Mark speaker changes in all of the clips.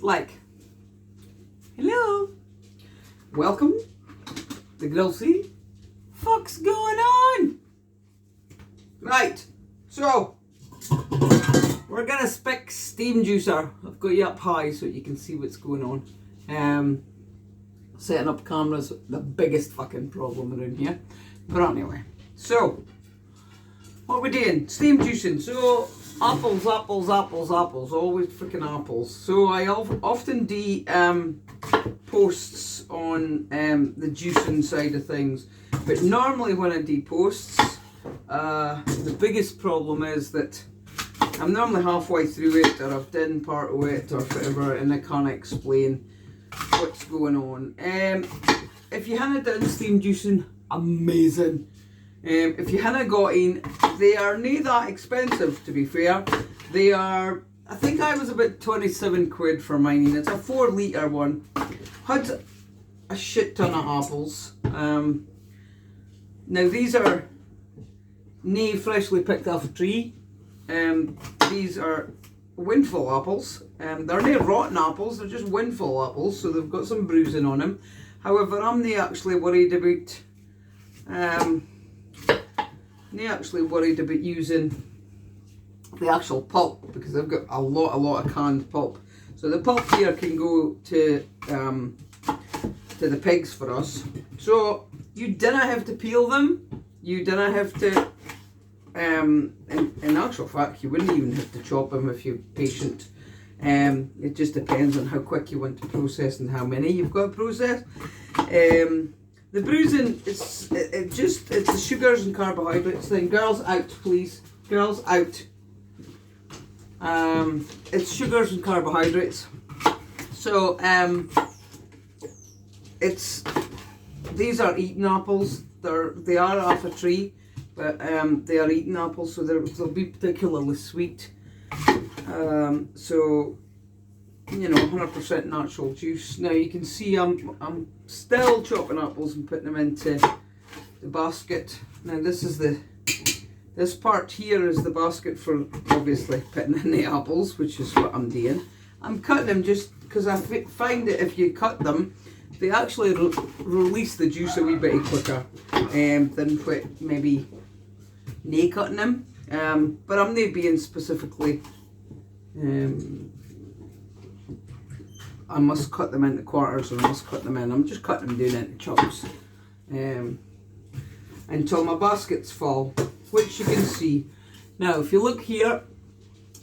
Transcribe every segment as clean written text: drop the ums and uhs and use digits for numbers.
Speaker 1: like, hello, welcome, the Grill C. Fuck's going on? Right, so we're gonna spick steam juicer. I've got you up high so you can see what's going on. Setting up cameras, the biggest fucking problem around here. But anyway, so what we're doing, steam juicing. So apples, always freaking apples. So I often do posts on the juicing side of things, but normally when I do posts, the biggest problem is that I'm normally halfway through it, or I've done part of it, or whatever, and I can't explain what's going on. If you haven't done steam juicing, amazing. If you haven't got in, they are not that expensive, to be fair. They are, I think I was about 27 quid for mine. It's a 4 litre one. Had a shit ton of apples. Now these are nae freshly picked off a tree. These are windfall apples. They're not rotten apples, they're just windfall apples, so they've got some bruising on them. However, I'm not actually worried about using the actual pulp, because I've got a lot of canned pulp. So the pulp here can go to the pigs for us. So you didn't have to peel them. You didn't have to. In actual fact, you wouldn't even have to chop them if you're patient. It just depends on how quick you want to process and how many you've got to process. The bruising, it's the sugars and carbohydrates thing. Girls out, please. Girls out. It's sugars and carbohydrates. So these are eaten apples. They are off a tree, but they are eaten apples, so they'll be particularly sweet. So, you know, 100% natural juice. Now you can see I'm still chopping apples and putting them into the basket. Now this part here is the basket for obviously putting in the apples, which is what I'm doing. I'm cutting them just because I find that if you cut them, they actually release the juice a wee bit quicker than what maybe nae cutting them. But I'm not being specifically I must cut them into quarters, or I must cut them in. I'm just cutting them down into chunks until my basket's full, which you can see. Now if you look here,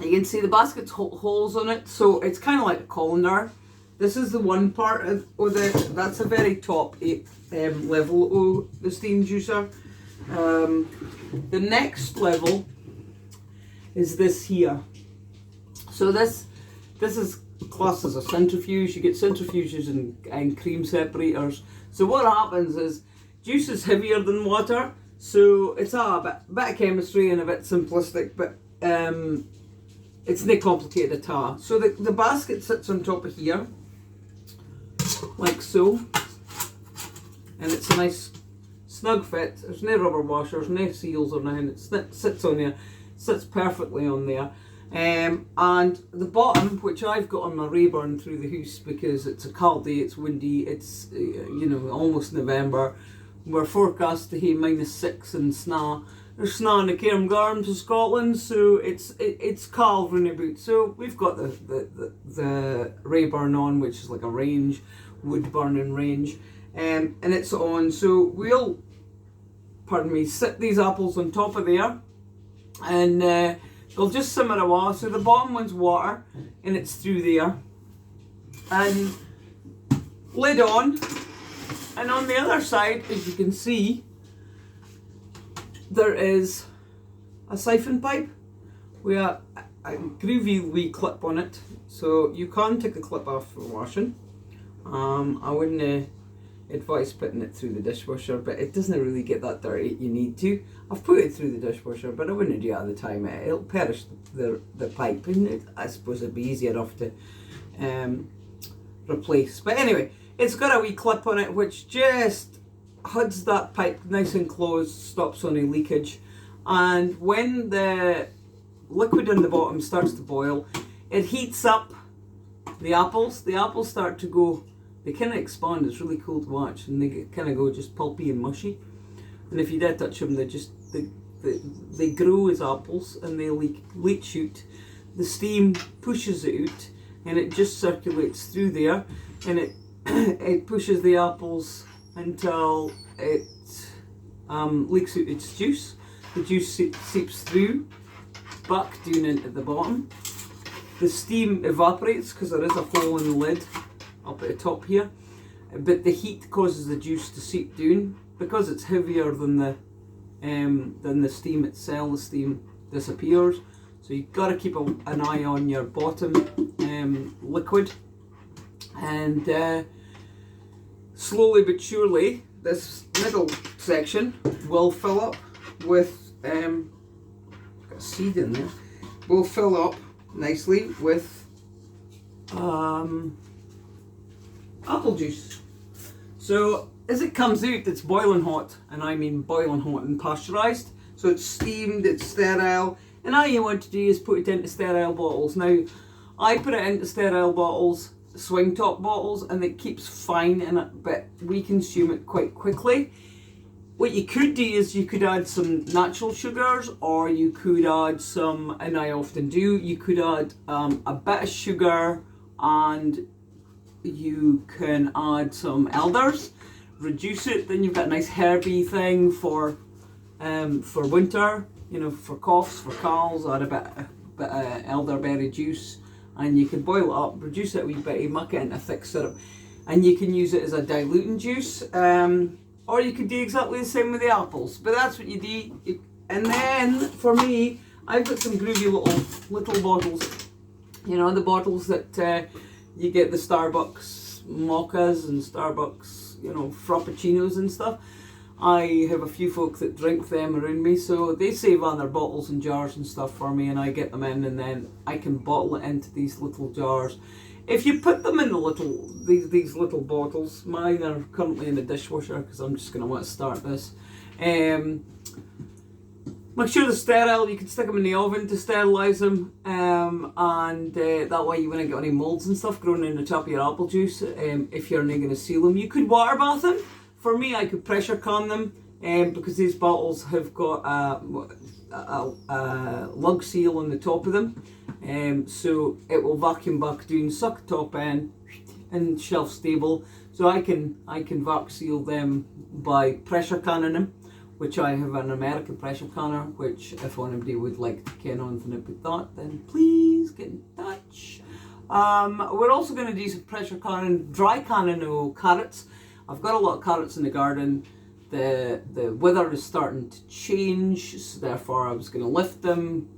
Speaker 1: you can see the basket's holes on it, so it's kind of like a colander. This is the one part of that's the very top level of the steam juicer. The next level is this here. So this is classed as a centrifuge. You get centrifuges and cream separators. So what happens is juice is heavier than water, so it's a bit of chemistry and a bit simplistic, but it's not complicated at all. So the basket sits on top of here, like so, and it's a nice snug fit. There's no rubber washers, no seals or nothing. It sits on there, sits perfectly on there. And the bottom, which I've got on my Rayburn through the house because it's a cold day, it's windy, it's you know, almost November. We're forecast to have -6 and snaw. There's snaw in the Cairngorms of Scotland, so it's cold round about. So we've got the Rayburn on, which is like a range, wood burning range, and it's on. So we'll, sit these apples on top of there, and they'll just simmer a while. So the bottom one's water, and it's through there, and lid on. And on the other side, as you can see, there is a siphon pipe with a groovy wee clip on it, so you can take the clip off for washing. I wouldn't advise putting it through the dishwasher, but it doesn't really get that dirty. You need to. I've put it through the dishwasher, but I wouldn't do it at the time. It'll perish the pipe, and I suppose it'd be easy enough to replace. But anyway, it's got a wee clip on it which just hoods that pipe nice and closed, stops any leakage, and when the liquid in the bottom starts to boil, it heats up the apples start to go, they kind of expand. It's really cool to watch, and they kind of go just pulpy and mushy. And if you did touch them, they grow as apples, and they leach shoot. The steam pushes it out, and it just circulates through there, and it it pushes the apples until it leaks out its juice. The juice seeps through, back down into the bottom. The steam evaporates because there is a hole in the lid up at the top here, but the heat causes the juice to seep down. Because it's heavier than the steam itself, the steam disappears. So you've got to keep an eye on your bottom liquid, and slowly but surely this middle section will fill up with got a seed in there. Will fill up nicely with apple juice. So as it comes out, it's boiling hot, and I mean boiling hot and pasteurised. So it's steamed, it's sterile, and all you want to do is put it into sterile bottles. Now, I put it into sterile bottles, swing top bottles, and it keeps fine in it, but we consume it quite quickly. What you could do is you could add some natural sugars, or you could add some, and I often do, you could add a bit of sugar, and you can add some elders, reduce it, then you've got a nice herby thing for winter, you know, for coughs, for colds. Add a bit of elderberry juice, and you can boil it up, reduce it a wee bit, you muck it into a thick syrup, and you can use it as a diluting juice, or you could do exactly the same with the apples, but that's what you do. And then for me, I've got some groovy little bottles, you know, the bottles that you get the Starbucks mochas and Starbucks, you know, frappuccinos and stuff. I have a few folk that drink them around me, so they save on their bottles and jars and stuff for me, and I get them in, and then I can bottle it into these little jars. If you put them in the these little bottles, mine are currently in the dishwasher because I'm just going to want to start this. Make sure they're sterile. You can stick them in the oven to sterilise them, and that way you wouldn't get any moulds and stuff growing in the top of your apple juice. If you're not going to seal them, you could water bath them. For me, I could pressure can them, because these bottles have got a lug seal on the top of them, so it will vacuum back down, suck top in, and shelf stable. So I can vac seal them by pressure canning them, which I have an American pressure canner, which if anybody would like to ken anything about that, then please get in touch. We're also going to do some pressure canning, dry canning of carrots. I've got a lot of carrots in the garden. The weather is starting to change, so therefore I was going to lift them.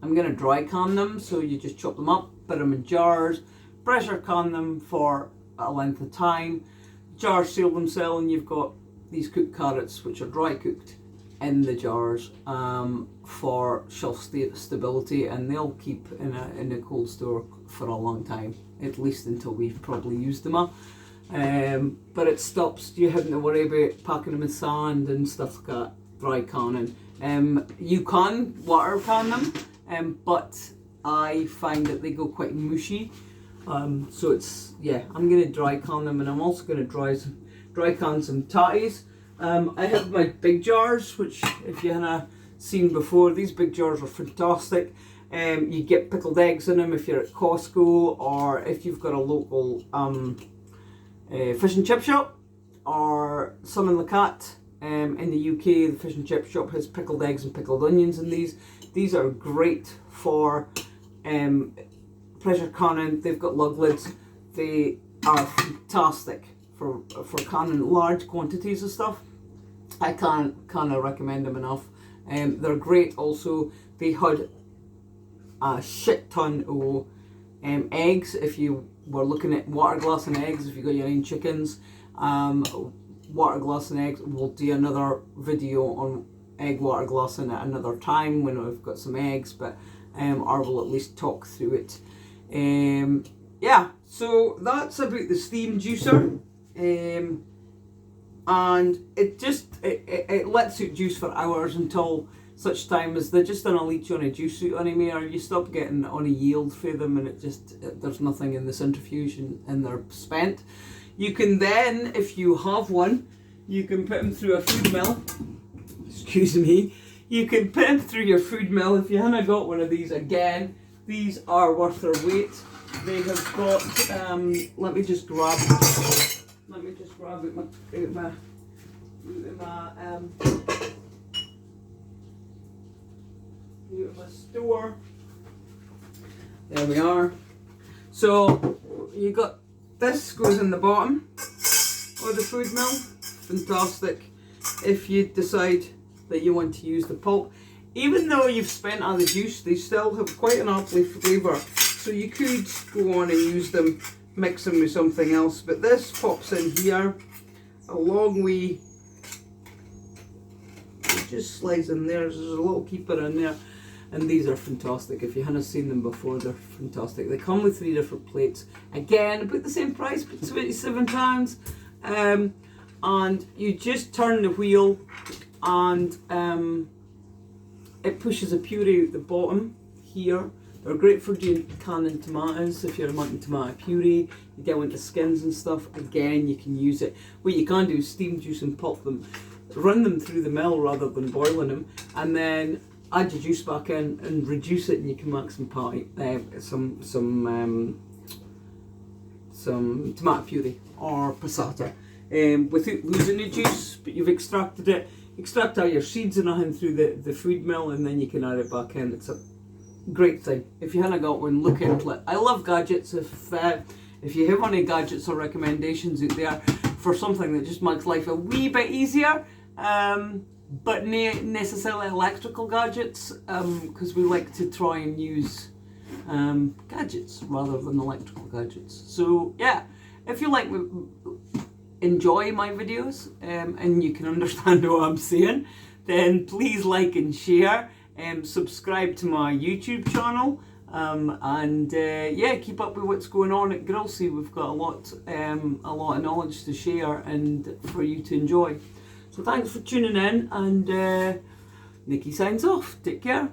Speaker 1: I'm going to dry can them, so you just chop them up, put them in jars, pressure can them for a length of time. Jars seal themselves, and you've got these cooked carrots, which are dry cooked, in the jars for shelf stability, and they'll keep in a cold store for a long time, at least until we've probably used them up. But it stops you having to worry about packing them in sand and stuff like that. Dry canning. You can water can them, but I find that they go quite mushy. So it's, yeah, I'm going to dry can them, and I'm also going to dry can some tatties. I have my big jars, which if you haven't seen before, these big jars are fantastic. You get pickled eggs in them if you're at Costco, or if you've got a local fish and chip shop, or some in the Cat. In the UK, the fish and chip shop has pickled eggs and pickled onions in these. These are great for pressure canning. They've got lug lids. They are fantastic for canning large quantities of stuff. I can't recommend them enough. They're great also. They had a shit ton of eggs. If you were looking at water glass and eggs, if you got your own chickens, water glass and eggs, we'll do another video on egg water glassing at another time when we've got some eggs, but or we'll at least talk through it. Yeah, so that's about the steam juicer, and it lets out juice for hours until such time as they're just on a leach on a juice suit anymore. You stop getting on a yield for them, and there's nothing in the centrifuge, and they're spent. You can then, if you have one, you can put them through a food mill. Excuse me. You can put them through your food mill. If you haven't got one of these, again, these are worth their weight. They have got, let me just grab it out of my store. There we are. So you got, this goes in the bottom of the food mill. Fantastic if you decide that you want to use the pulp. Even though you've spent all the juice, they still have quite an apple flavour. So you could go on and use them, mix them with something else. But this pops in here a long way. It just slides in there. There's a little keeper in there. And these are fantastic. If you haven't seen them before, they're fantastic. They come with 3 different plates. Again, about the same price, but £27. And you just turn the wheel, and it pushes a puree at the bottom here. They're great for doing canning tomatoes. If you're wanting tomato puree, you get into skins and stuff, again, you can use it. What you can do is steam juice and pop them, run them through the mill rather than boiling them, and then add your juice back in and reduce it, and you can make some tomato puree or passata without losing the juice, but you've extracted it. Extract all your seeds and everything through the food mill, and then you can add it back in. It's a great thing. If you haven't got one, look into it. I love gadgets. If you have any gadgets or recommendations out there for something that just makes life a wee bit easier, but not necessarily electrical gadgets, because we like to try and use gadgets rather than electrical gadgets. So yeah, if you like enjoy my videos and you can understand what I'm saying, then please like and share, subscribe to my YouTube channel, and yeah, keep up with what's going on at Grillsy. We've got a lot of knowledge to share and for you to enjoy. So thanks for tuning in, and Nikki signs off. Take care.